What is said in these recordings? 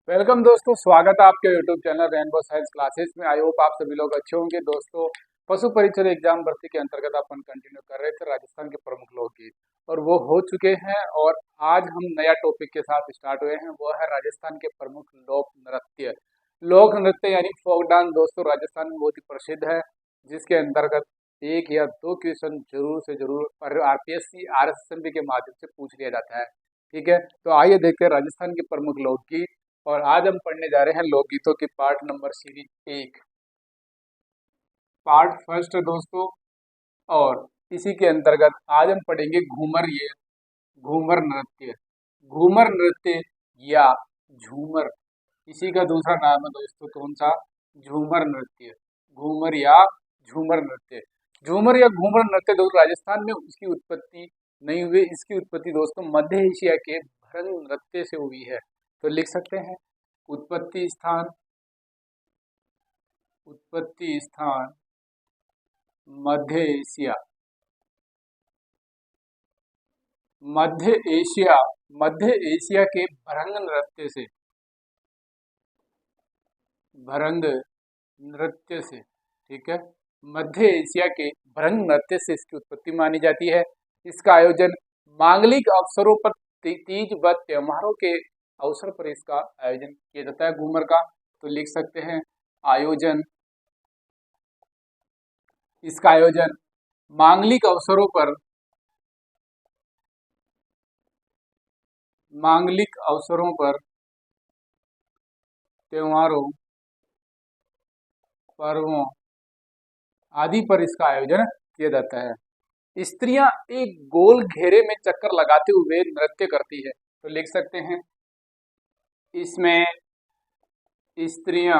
Welcome दोस्तों, स्वागत है आपके YouTube channel rainbow science classes में। आई होप आप सभी लोग अच्छे होंगे। दोस्तों, पशु परिचय एग्जाम भर्ती के अंतर्गत अपन कंटिन्यू कर रहे थे राजस्थान के प्रमुख लोकगीत, और वो हो चुके हैं। और आज हम नया टॉपिक के साथ स्टार्ट हुए हैं, वो है राजस्थान के प्रमुख लोक नृत्य। लोक नृत्य यानी फोक डांस दोस्तों राजस्थान में बहुत ही प्रसिद्ध है, जिसके अंतर्गत एक या दो क्वेश्चन जरूर से जरूर और आरपीएससी आरएसएसबी के माध्यम से पूछ लिया जाता है। ठीक है, तो आइए देखते हैं राजस्थान के प्रमुख लोकगीत। और आज हम पढ़ने जा रहे हैं लोकगीतों की part number series 1, part first है दोस्तों। और इसी के अंतर्गत आज हम पढ़ेंगे घूमर, ये घूमर नृत्य। घूमर नृत्य या झूमर, इसी का दूसरा नाम है दोस्तों कौन सा? झूमर नृत्य। घूमर या झूमर नृत्य। झूमर या घूमर नृत्य दोस्तों राजस्थान में उसकी उत्पत्ति नहीं हुई। इसकी उत्पत्ति दोस्तों मध्य एशिया के भरंग नृत्य से हुई है। तो लिख सकते हैं उत्पत्ति स्थान, उत्पत्ति स्थान मध्य एशिया। मध्य एशिया, मध्य एशिया के भरंग नृत्य से, भरंग नृत्य से। ठीक है, मध्य एशिया के भरंग नृत्य से इसकी उत्पत्ति मानी जाती है। इसका आयोजन मांगलिक अवसरों पर, तीज व त्योहारों के अवसर पर इसका आयोजन किया जाता है घूमर का। तो लिख सकते हैं आयोजन, इसका आयोजन मांगलिक अवसरों पर, मांगलिक अवसरों पर, त्योहारों, पर्वों आदि पर इसका आयोजन किया जाता है। स्त्रियां एक गोल घेरे में चक्कर लगाते हुए नृत्य करती है। तो लिख सकते हैं इसमें स्त्रियां,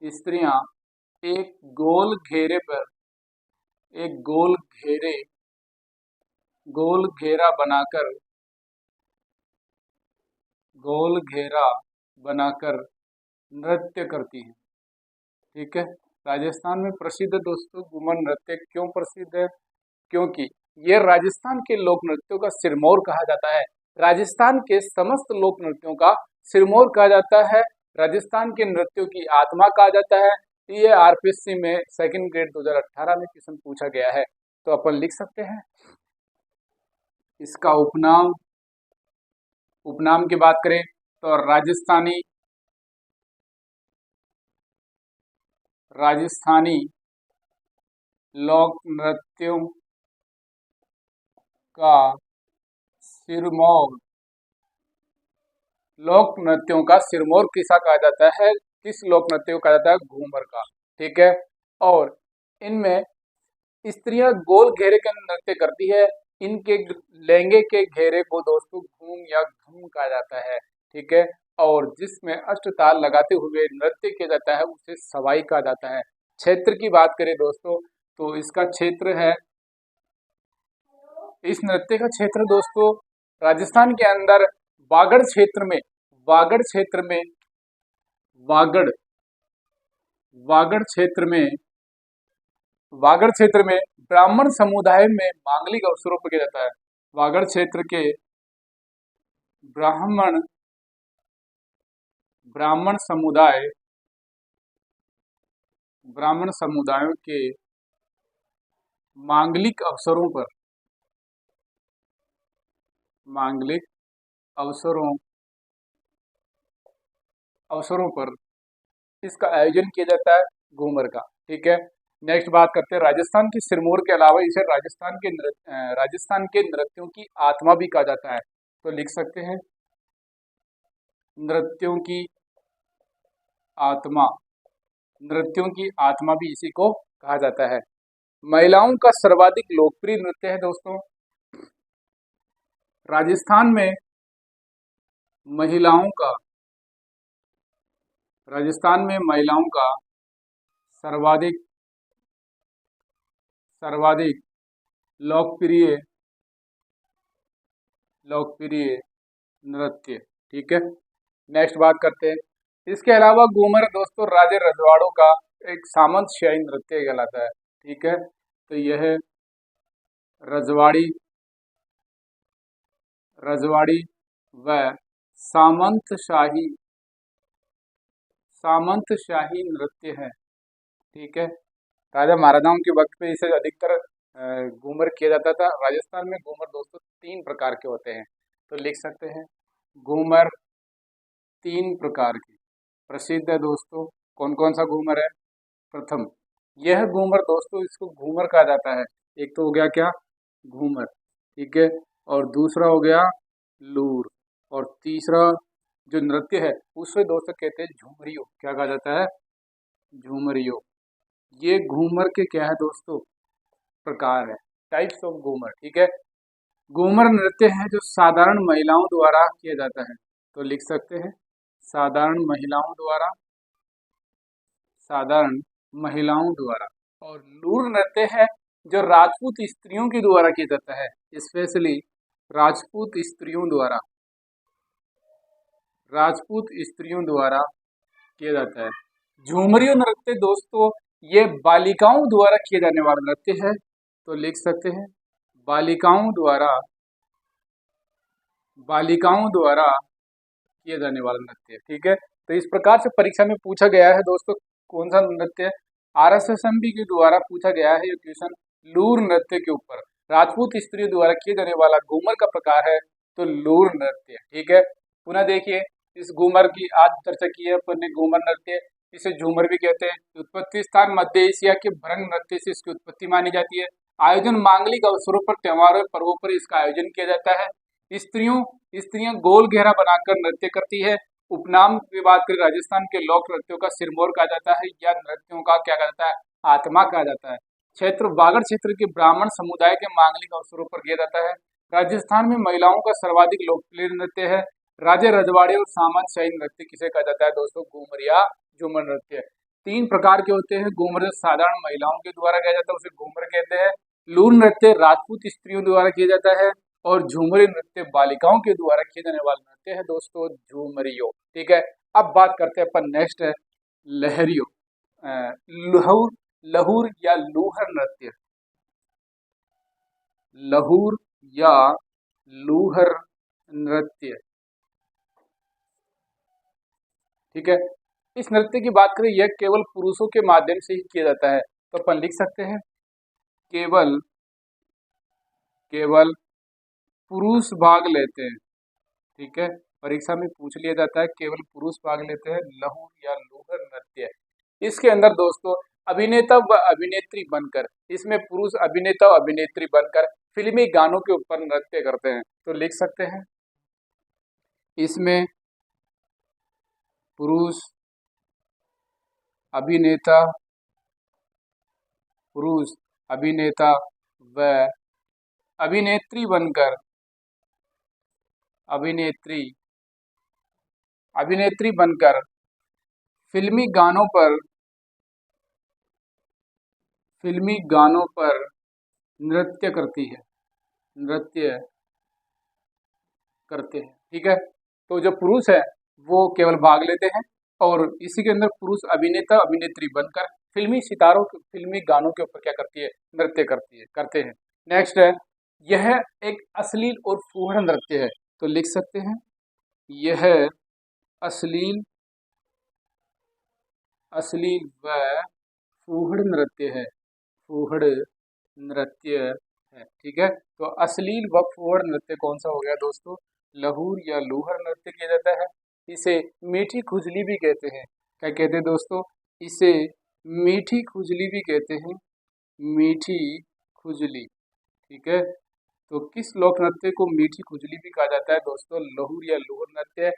स्त्रियां एक गोल घेरे पर, एक गोल घेरे, गोल घेरा बनाकर, गोल घेरा बनाकर नृत्य करती है। ठीक है, राजस्थान में प्रसिद्ध दोस्तों घूमर नृत्य क्यों प्रसिद्ध है? क्योंकि ये राजस्थान के लोक नृत्यों का सिरमौर कहा जाता है। राजस्थान के समस्त लोक नृत्यों का सिरमौर कहा जाता है। राजस्थान के नृत्यों की आत्मा कहा जाता है। ये आरपीएससी में सेकंड ग्रेड 2018 में क्वेश्चन पूछा गया है। तो अपन लिख सकते हैं इसका उपनाम, उपनाम की बात करें तो राजस्थानी, राजस्थानी लोक नृत्यों का सिरमौर। लोक नृत्यों का सिरमौर किसा कहा जाता है? किस लोक नृत्य को कहा जाता है? घूमर का। ठीक है, और इनमें स्त्रियां गोल घेरे का नृत्य करती है। इनके लहंगे के घेरे को दोस्तों घूम या घूम कहा जाता है। ठीक है, और जिसमें अष्टताल लगाते हुए नृत्य किया जाता है उसे सवाई कहा जाता है। क्षेत्र की बात करें दोस्तों तो इसका क्षेत्र है, इस नृत्य का क्षेत्र दोस्तों राजस्थान के अंदर वागड़ क्षेत्र में, वागड़ क्षेत्र में, वागड़, वागड़ क्षेत्र में, वागड़ क्षेत्र में ब्राह्मण समुदाय में मांगलिक अवसरों पर किया जाता है। वागड़ क्षेत्र के ब्राह्मण, ब्राह्मण समुदाय, ब्राह्मण समुदायों के मांगलिक अवसरों पर, मांगलिक अवसरों, अवसरों पर इसका आयोजन किया जाता है घूमर का। ठीक है, नेक्स्ट बात करते हैं राजस्थान की सिरमौर के अलावा इसे राजस्थान के राजस्थान के नृत्यों की आत्मा भी कहा जाता है। तो लिख सकते हैं नृत्यों की आत्मा, नृत्यों की आत्मा भी इसी को कहा जाता है। महिलाओं का सर्वाधिक लोकप्रिय नृत्य है दोस्तों राजस्थान में, महिलाओं का, राजस्थान में महिलाओं का सर्वाधिक, सर्वाधिक लोकप्रिय, लोकप्रिय नृत्य। ठीक है, नेक्स्ट बात करते हैं इसके अलावा घूमर दोस्तों राजे रजवाड़ों का एक सामंतशाही नृत्य कहलाता है। ठीक है, तो यह रजवाड़ी, रजवाड़ी व सामंतशाही सामंतशाही नृत्य है। ठीक है, राजा महाराजाओं के वक्त पे इसे अधिकतर घूमर किया जाता था। राजस्थान में घूमर दोस्तों तीन प्रकार के होते हैं, तो लिख सकते हैं घूमर तीन प्रकार के प्रसिद्ध है दोस्तों। कौन कौन सा घूमर है? प्रथम, यह घूमर दोस्तों, इसको घूमर कहा जाता है। एक तो हो गया क्या? घूमर, ठीक है। और दूसरा हो गया लूर, और तीसरा जो नृत्य है उसे दोस्तों कहते हैं झूमरियो। क्या कहा जाता है? झूमरियो। ये घूमर के क्या है दोस्तों? प्रकार है, टाइप्स ऑफ घूमर। ठीक है, घूमर नृत्य है जो साधारण महिलाओं द्वारा किया जाता है, तो लिख सकते हैं साधारण महिलाओं द्वारा, साधारण महिलाओं द्वारा। और लूर नृत्य है जो राजपूत स्त्रियों के द्वारा किया जाता है, स्पेशली राजपूत स्त्रियों द्वारा, राजपूत स्त्रियों द्वारा किया जाता है। झूमरियो नृत्य दोस्तों ये बालिकाओं द्वारा किए जाने वाला नृत्य है, तो लिख सकते हैं बालिकाओं द्वारा किए जाने वाला नृत्य। ठीक है, तो इस प्रकार से परीक्षा में पूछा गया है दोस्तों कौन सा नृत्य। RSSMB के द्वारा पूछा गया है ये क्वेश्चन लूर नृत्य के ऊपर। राजपूत स्त्रियों द्वारा किए जाने वाला घूमर का प्रकार है तो लूर नृत्य। ठीक है, पुनः देखिए इस घूमर की आज चर्चा की है अपन ने। घूमर नृत्य, इसे झूमर भी कहते हैं। उत्पत्ति स्थान मध्य एशिया के भरंग नृत्य से इसकी उत्पत्ति मानी जाती है। आयोजन मांगलिक अवसरों पर, त्योहारों, पर्वों पर इसका आयोजन किया जाता है। स्त्रियां गोल घेरा बनाकर नृत्य करती है। उपनाम की बात करें, राजस्थान के लोक नृत्यों का सिरमौर कहा जाता है, या नृत्यों का क्या कहा जाता है? आत्मा कहा जाता है। क्षेत्र बागड़ क्षेत्र के ब्राह्मण समुदाय के मांगलिक अवसरों पर किया जाता है। राजस्थान में महिलाओं का सर्वाधिक लोकप्रिय नृत्य है। राजे रजवाड़े और सामंतशाही नृत्य किसे कहा जाता है दोस्तों? घूमर या झूमर नृत्य। तीन प्रकार के होते हैं। घूमर साधारण महिलाओं के द्वारा किया जाता है, उसे घूमर कहते हैं। लूर नृत्य राजपूत स्त्रियों द्वारा किया जाता है, और झूमरी नृत्य बालिकाओं के द्वारा किए जाने वाला नृत्य है दोस्तों झूमरियो। ठीक है, अब बात करते हैं अपन नेक्स्ट है लहरियो, लहूर लहूर या लूहर नृत्य। लहूर या लूहर नृत्य। ठीक है, इस नृत्य की बात करें यह केवल पुरुषों के माध्यम से ही किया जाता है, तो अपन लिख सकते हैं केवल पुरुष भाग लेते हैं। ठीक है, परीक्षा में पूछ लिया जाता है केवल पुरुष भाग लेते हैं लहूर या लूहर नृत्य। इसके अंदर दोस्तों अभिनेता व अभिनेत्री बनकर, इसमें पुरुष अभिनेता व अभिनेत्री बनकर फिल्मी गानों के ऊपर नृत्य करते हैं, तो लिख सकते हैं इसमें पुरुष अभिनेता व अभिनेत्री बनकर फिल्मी गानों पर नृत्य करते हैं। ठीक है, तो जो पुरुष है वो केवल भाग लेते हैं, और इसी के अंदर पुरुष अभिनेता अभिनेत्री बनकर फिल्मी गानों के ऊपर क्या करती है? नृत्य करते हैं। नेक्स्ट है, यह एक अश्लील और फूहड़ नृत्य है, तो लिख सकते हैं यह अश्लील व फूहड़ नृत्य है। ठीक है, तो अश्लील व फूहड़ नृत्य कौन सा हो गया दोस्तों? लहूर या लूहर नृत्य किया जाता है। इसे मीठी खुजली भी कहते हैं। क्या कहते हैं दोस्तों? इसे मीठी खुजली भी कहते हैं, मीठी खुजली। ठीक है, तो किस लोक नृत्य को मीठी खुजली भी कहा जाता है दोस्तों? लहूर या लूहर नृत्य।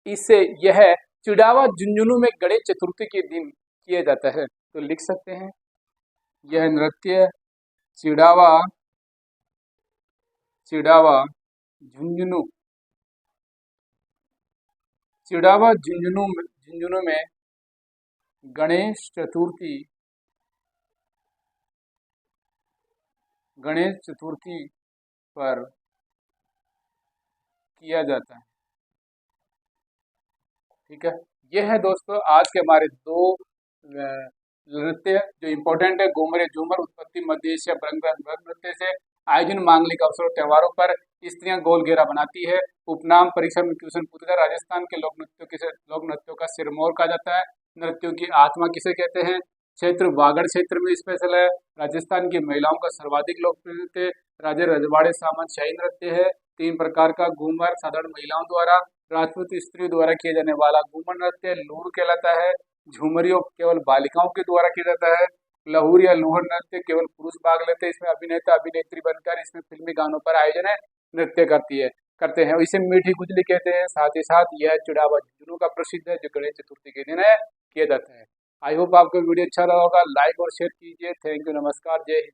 इसे यह चिड़ावा झुंझुनू में गणेश चतुर्थी के दिन किया जाता है, तो लिख सकते हैं यह नृत्य चिड़ावा झुंझुनू में गणेश चतुर्थी पर किया जाता है। ठीक है, यह है दोस्तों आज के हमारे दो नृत्य जो इम्पोर्टेंट है। घूमर या झूमर उत्पत्ति मध्य एशिया भरंग नृत्य से, आयोजन मांगलिक अवसर और त्योहारों पर स्त्रियां गोल घेरा बनाती है। उपनाम परीक्षा में क्वेश्चन पूछा, राजस्थान के लोक नृत्यों का सिरमौर कहा जाता है। नृत्यों की आत्मा किसे कहते हैं? क्षेत्र वागड़ क्षेत्र में स्पेशल है। राजस्थान की महिलाओं का सर्वाधिक लोकप्रिय नृत्य राजे रजवाड़े सामंत शाही नृत्य है। 3 प्रकार का घूमर साधारण महिलाओं द्वारा, राजपूत स्त्रियों द्वारा किया जाने वाला घूमर नृत्य लूर कहलाता है। झूमरियों केवल बालिकाओं के द्वारा किया जाता है। लहूर या लोहर नृत्य केवल पुरुष भाग लेते हैं। इसमें अभिनेता अभिनेत्री बनकर इसमें फिल्मी गानों पर आयोजन है नृत्य करते हैं। इसे मीठी गुजली कहते हैं। साथ ही साथ यह चुड़ावा झुंझुनू का प्रसिद्ध है जो गणेश चतुर्थी के दिन है किया जाता है। आई होप आपको वीडियो अच्छा लगा होगा। लाइक और शेयर कीजिए। थैंक यू, नमस्कार, जय हिंद।